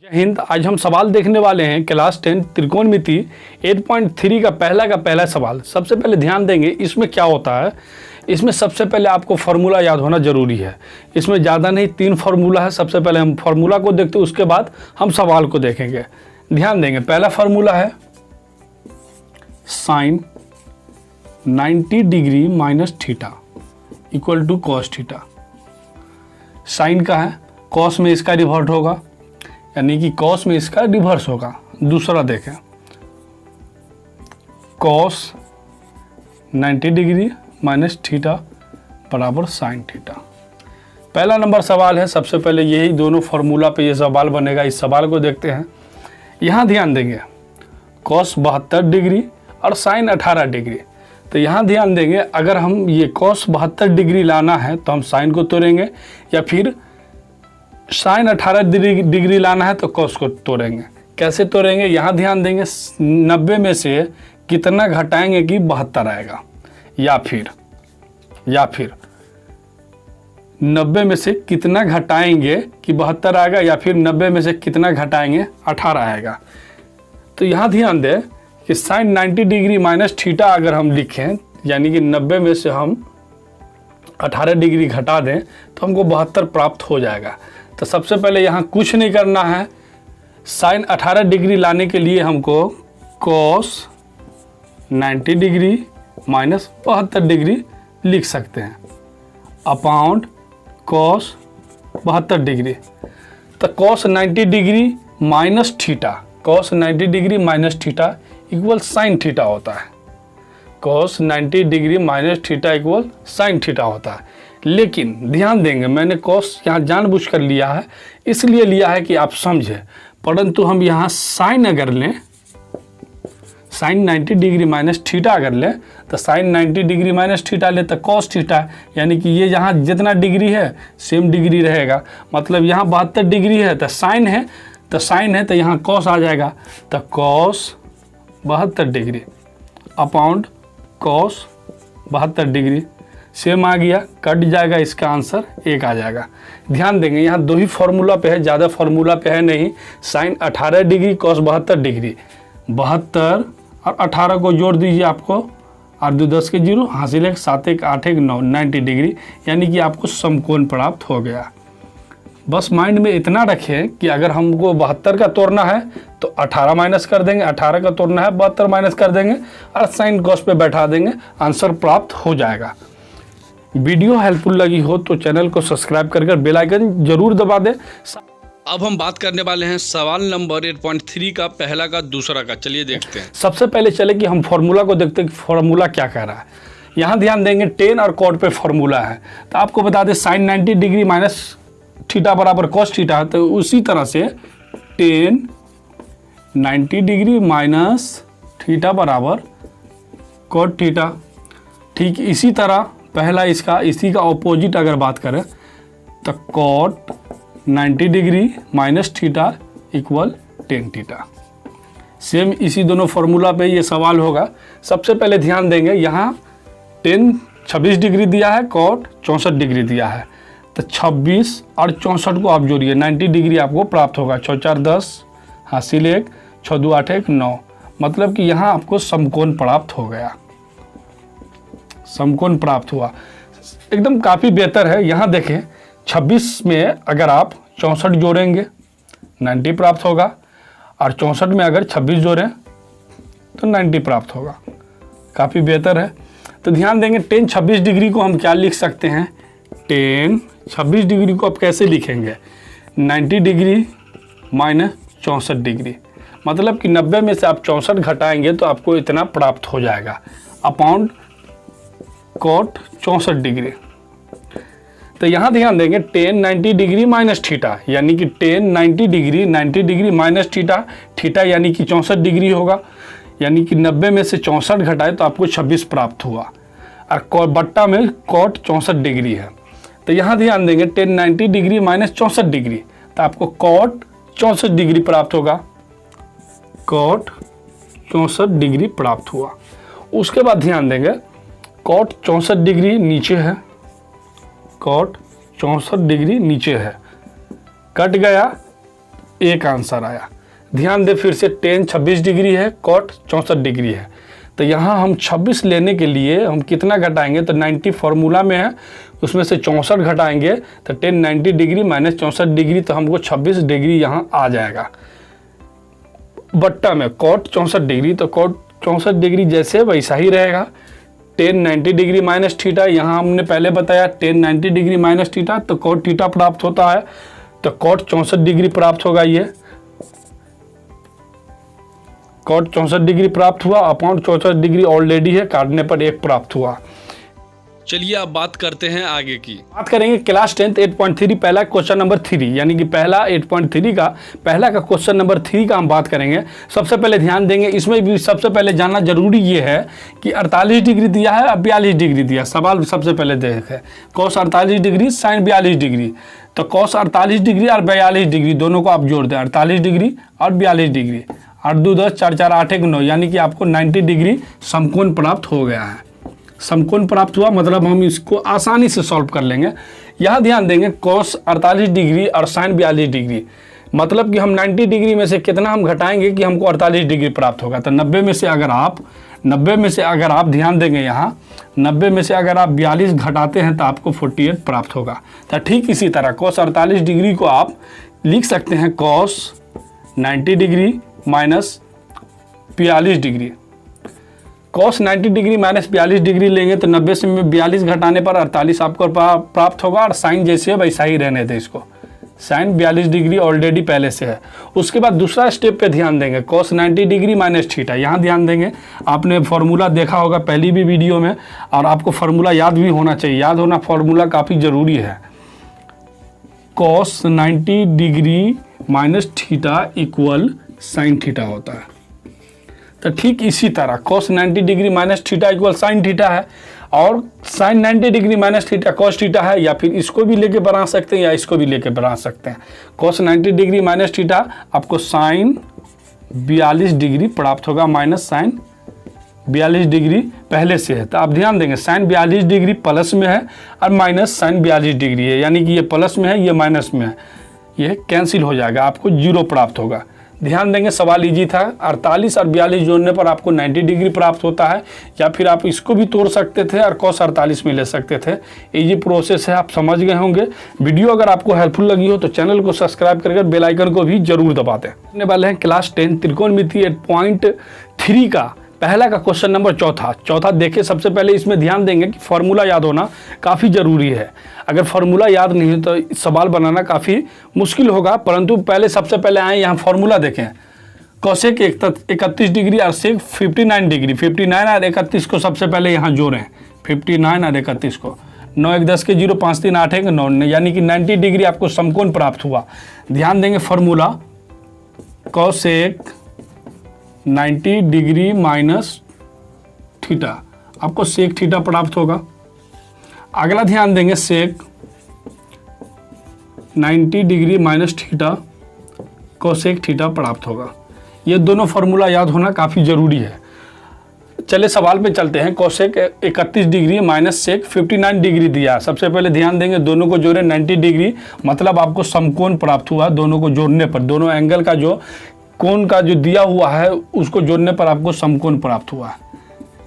जय हिंद। आज हम सवाल देखने वाले हैं क्लास 10 त्रिकोणमिति 8.3 का पहला सवाल। सबसे पहले ध्यान देंगे इसमें क्या होता है। इसमें सबसे पहले आपको फार्मूला याद होना जरूरी है। इसमें ज़्यादा नहीं 3 फार्मूला है। सबसे पहले हम फार्मूला को देखते हैं, उसके बाद हम सवाल को देखेंगे। ध्यान देंगे, पहला फार्मूला है sine 90 degree minus theta equal to cos theta. Sine का है, कॉस में इसका रिवर्ट होगा, यानी कि कॉस में इसका रिवर्स होगा। दूसरा देखें, कॉस 90 डिग्री माइनस थीटा बराबर साइन थीटा। पहला नंबर सवाल है। सबसे पहले यही दोनों फार्मूला पे ये सवाल बनेगा। इस सवाल को देखते हैं। यहाँ ध्यान देंगे, कॉस 72 डिग्री और साइन 18 डिग्री। तो यहाँ ध्यान देंगे, अगर हम ये कॉस 72 डिग्री लाना है तो हम साइन को तोड़ेंगे, या फिर साइन 18 डिग्री लाना है तो कॉस को तोड़ेंगे। कैसे तोड़ेंगे, यहाँ ध्यान देंगे, 90 में से कितना घटाएंगे कि 72 आएगा, या फिर 90 में से कितना घटाएंगे कि 72 आएगा, या फिर 90 में से कितना घटाएंगे 18 आएगा। तो यहाँ ध्यान दें कि साइन 90 डिग्री माइनस थीटा अगर हम लिखें, यानी कि 90 में से हम 18 डिग्री घटा दें तो हमको 72 प्राप्त हो जाएगा। तो सबसे पहले यहाँ कुछ नहीं करना है। साइन 18 डिग्री लाने के लिए हमको कॉस 90 डिग्री माइनस 72 डिग्री लिख सकते हैं अपॉन कॉस 72 डिग्री। तो cos 90 degree minus theta, cos 90 degree minus theta equal sine theta होता है। Cos 90 degree minus theta equal sine theta होता है। लेकिन ध्यान देंगे, मैंने कॉस यहाँ जानबूझकर लिया है, इसलिए लिया है कि आप समझें। परंतु हम यहाँ साइन अगर लें, साइन 90 डिग्री माइनस थीटा अगर लें, तो साइन 90 डिग्री माइनस थीटा ले तो कॉस थीटा, यानी कि ये यहाँ जितना डिग्री है सेम डिग्री रहेगा। मतलब यहाँ 72 डिग्री है तो साइन है, तो यहाँ कॉस आ जाएगा। तो cos 72 degree upon cos 72 degree same आ गया, कट जाएगा, इसका आंसर 1 आ जाएगा। ध्यान देंगे, यहाँ 2 ही फार्मूला पे है, ज़्यादा फार्मूला पे है नहीं। साइन 18 डिग्री कॉस 72 डिग्री, 72 और 18 को जोड़ दीजिए, आपको 8 2 10 के 0 हासिल 1 7 1 8 1 9 90 डिग्री, यानी कि आपको समकोण प्राप्त हो गया। बस माइंड में इतना रखें कि अगर हमको 72 का तोड़ना है तो 18 माइनस कर देंगे, 18 का तोड़ना है 72 माइनस कर देंगे और साइन कॉस पे बैठा देंगे, आंसर प्राप्त हो जाएगा। वीडियो हेल्पफुल लगी हो तो चैनल को सब्सक्राइब कर बेल आइकन जरूर दबा दें। अब हम बात करने वाले हैं सवाल नंबर 8.3 का पहला का दूसरा का। चलिए देखते हैं। सबसे पहले चले कि हम फार्मूला को देखते हैं कि फार्मूला क्या कह रहा है। यहाँ ध्यान देंगे, टेन और कॉट पे फार्मूला है। तो आपको बता दें साइन 90 डिग्री माइनस थीटा बराबर कॉस थीटा है। तो उसी तरह से टेन 90 डिग्री माइनस थीटा बराबर कॉट थीटा। ठीक इसी तरह पहला इसका इसी का ऑपोजिट अगर बात करें तो cot 90 degree minus theta equal tan theta. Same इसी दोनों फार्मूला पे ये सवाल होगा। सबसे पहले ध्यान देंगे, यहाँ टेन 26 डिग्री दिया है, कॉट 64 डिग्री दिया है। तो 26 और 64 को आप जोड़िए, 90 डिग्री आपको प्राप्त होगा। 4 4 10 हासिल 1 6 2 8 1 9, मतलब कि यहाँ आपको समकोण प्राप्त हो गया, समकोण प्राप्त हुआ। एकदम काफ़ी बेहतर है। यहाँ देखें, 26 में अगर आप 64 जोड़ेंगे 90 प्राप्त होगा, और 64 में अगर 26 जोड़ें तो 90 प्राप्त होगा। काफ़ी बेहतर है। तो ध्यान देंगे, टेन 26 डिग्री को हम क्या लिख सकते हैं, टेन 26 डिग्री को आप कैसे लिखेंगे, 90 डिग्री माइनस 64 डिग्री। मतलब कि 90 में से आप 64 घटाएंगे तो आपको इतना प्राप्त हो जाएगा अपॉन कॉट 64 डिग्री। तो यहाँ ध्यान देंगे, टेन 90 डिग्री माइनस थीटा, यानी कि टेन 90 डिग्री माइनस थीटा यानी कि 64 डिग्री होगा। यानी कि 90 में से 64 घटाए तो आपको 26 प्राप्त हुआ, और बट्टा में कॉट 64 डिग्री है। तो यहाँ ध्यान देंगे, टेन 90 डिग्री माइनस 64 डिग्री, तो आपको कॉट 64 डिग्री प्राप्त होगा, कॉट 64 डिग्री प्राप्त हुआ। उसके बाद ध्यान देंगे, कॉट 64 डिग्री नीचे है, कॉट 64 डिग्री नीचे है, कट गया एक आंसर आया। ध्यान दे फिर से टेन 26 डिग्री है, कॉट 64 डिग्री है। तो यहाँ हम 26 लेने के लिए हम कितना घटाएंगे, तो 90 फार्मूला में है, उसमें से 64 घटाएंगे तो 10 90 डिग्री माइनस 64 डिग्री, तो हमको 26 डिग्री यहाँ आ जाएगा। बट्टा में कॉट 64 डिग्री, तो कॉट 64 डिग्री जैसे वैसा ही रहेगा। 10 90 डिग्री माइनस थीटा, यहाँ हमने पहले बताया 10 90 डिग्री माइनस थीटा, तो कॉट थीटा प्राप्त होता है, तो कॉट 64 डिग्री प्राप्त होगा। ये कॉट 64 डिग्री प्राप्त हुआ, अपॉन 64 डिग्री ऑलरेडी है, काटने पर 1 प्राप्त हुआ। चलिए अब बात करते हैं आगे की। बात करेंगे क्लास 10 8.3 पहला क्वेश्चन नंबर 3, यानी कि पहला 8.3 का पहला का क्वेश्चन नंबर 3 का हम बात करेंगे। सबसे पहले ध्यान देंगे, इसमें भी सबसे पहले जानना जरूरी ये है कि 48 डिग्री दिया है और 42 डिग्री दिया। सवाल सबसे पहले देखें, cos 48 डिग्री sin 42 डिग्री, तो cos 48 डिग्री और 42 डिग्री दोनों को आप जोड़ दें, 48 डिग्री और 42 डिग्री, 8 2 10 4 4 8 1 9, यानी कि आपको 90 डिग्री समकोण प्राप्त हो गया है। समकोण प्राप्त हुआ मतलब हम इसको आसानी से सॉल्व कर लेंगे। यहाँ ध्यान देंगे cos 48 डिग्री और sin 42 डिग्री, मतलब कि हम 90 डिग्री में से कितना हम घटाएंगे कि हमको 48 डिग्री प्राप्त होगा। तो 90 में से अगर आप ध्यान देंगे, यहाँ 90 में से अगर आप 42 घटाते हैं तो आपको 48 प्राप्त होगा। तो ठीक इसी तरह cos 48 डिग्री को आप लिख सकते हैं cos 90 degree minus 42 degree. cos 90 degree minus 42 degree लेंगे तो 90 से 42 घटाने पर 48 आपको प्राप्त होगा, और साइन जैसे है वैसा ही रहने दें इसको। साइन 42 डिग्री ऑलरेडी पहले से है। उसके बाद दूसरा स्टेप पे ध्यान देंगे, cos 90 डिग्री माइनस थीटा। यहाँ ध्यान देंगे, आपने फार्मूला देखा होगा पहली भी वीडियो में, और आपको फार्मूला याद भी होना चाहिए। याद होना फार्मूला काफ़ी ज़रूरी है। cos 90 degree minus theta equal sine theta होता है। तो ठीक इसी तरह cos 90 degree minus theta equal sine theta है, और sine 90 degree minus theta cos theta है, या फिर इसको भी लेके बना सकते हैं या इसको भी लेके बना सकते हैं। cos 90 डिग्री माइनस थीटा आपको साइन 42 डिग्री प्राप्त होगा, माइनस साइन 42 डिग्री पहले से है। तो आप ध्यान देंगे साइन 42 डिग्री प्लस में है और माइनस साइन 42 डिग्री है, यानी कि ये प्लस में है ये माइनस में है, ये कैंसिल हो जाएगा, आपको 0 प्राप्त होगा। ध्यान देंगे सवाल इजी था। 48 और 42 जोड़ने पर आपको 90 डिग्री प्राप्त होता है, या फिर आप इसको भी तोड़ सकते थे और cos 48 में ले सकते थे। इजी प्रोसेस है, आप समझ गए होंगे। वीडियो अगर आपको हेल्पफुल लगी हो तो चैनल को सब्सक्राइब करके बेल आइकन को भी जरूर दबा दें। करने वाले हैं क्लास 10 त्रिकोणमिति 8.3 का पहला का क्वेश्चन नंबर चौथा देखे। सबसे पहले इसमें ध्यान देंगे कि फार्मूला याद होना काफ़ी ज़रूरी है। अगर फार्मूला याद नहीं है तो सवाल बनाना काफ़ी मुश्किल होगा, परंतु पहले सबसे पहले आए यहाँ फार्मूला देखें। कोसेक 31 डिग्री और सेक 59 डिग्री, 59 और 31 को सबसे पहले यहाँ जोड़ें, 59 और 31 को, 9 1 10 के 0 5 3 8 1 9, यानी कि 90 डिग्री आपको समकोण प्राप्त हुआ। ध्यान देंगे formula cosec 90 degree minus theta, आपको सेक थीटा प्राप्त होगा। अगला ध्यान देंगे सेक 90 degree minus theta cosec theta प्राप्त होगा। ये दोनों फार्मूला याद होना काफ़ी ज़रूरी है। चले सवाल पे चलते हैं। Cosec 31 degree minus sec 59 degree दिया। सबसे पहले ध्यान देंगे दोनों को जोड़े 90 डिग्री, मतलब आपको समकोण प्राप्त हुआ। दोनों को जोड़ने पर, दोनों एंगल का जो कोण का जो दिया हुआ है उसको जोड़ने पर आपको समकोण प्राप्त हुआ।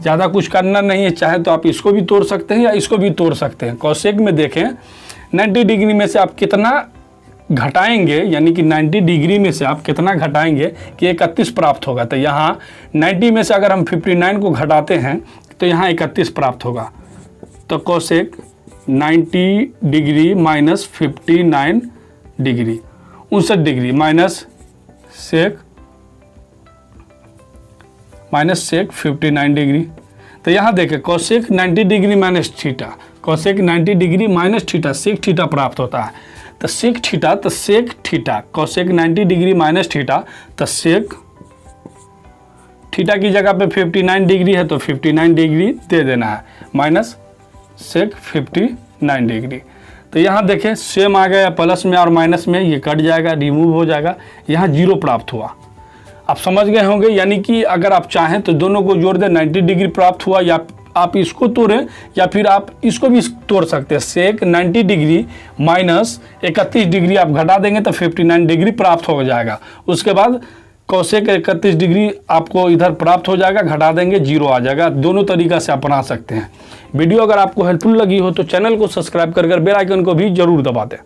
ज़्यादा कुछ करना नहीं है, चाहे तो आप इसको भी तोड़ सकते हैं या इसको भी तोड़ सकते हैं। कोसेक में देखें 90 डिग्री में से आप कितना घटाएंगे, यानी कि 90 डिग्री में से आप कितना घटाएंगे कि 31 प्राप्त होगा। तो यहाँ 90 में से अगर हम 59 को घटाते हैं तो यहाँ 31 प्राप्त होगा। तो cosec 90 degree minus 59 degree 59 degree minus sec 59 degree. तो यहाँ देखें cosec 90 degree minus theta, cosec 90 degree minus theta, sec theta प्राप्त होता है। तो sec theta cosec 90 degree minus theta, तो सेक थीटा की जगह पे 59 डिग्री है तो 59 डिग्री दे देना है, माइनस सेक 59 डिग्री। तो यहाँ देखें सेम आ गया, प्लस में और माइनस में ये कट जाएगा, रिमूव हो जाएगा, यहाँ 0 प्राप्त हुआ। आप समझ गए होंगे, यानी कि अगर आप चाहें तो दोनों को जोड़ दें 90 डिग्री प्राप्त हुआ, या आप इसको तोड़ें या फिर आप इसको भी तोड़ सकते हैं। सेक 90 डिग्री माइनस 31 डिग्री आप घटा देंगे तो 59 डिग्री प्राप्त हो जाएगा। उसके बाद कोसेक 31 डिग्री आपको इधर प्राप्त हो जाएगा, घटा देंगे 0 आ जाएगा। दोनों तरीक़ा से आप बना सकते हैं। वीडियो अगर आपको हेल्पफुल लगी हो तो चैनल को सब्सक्राइब कर बेल आइकन को भी जरूर दबा दें।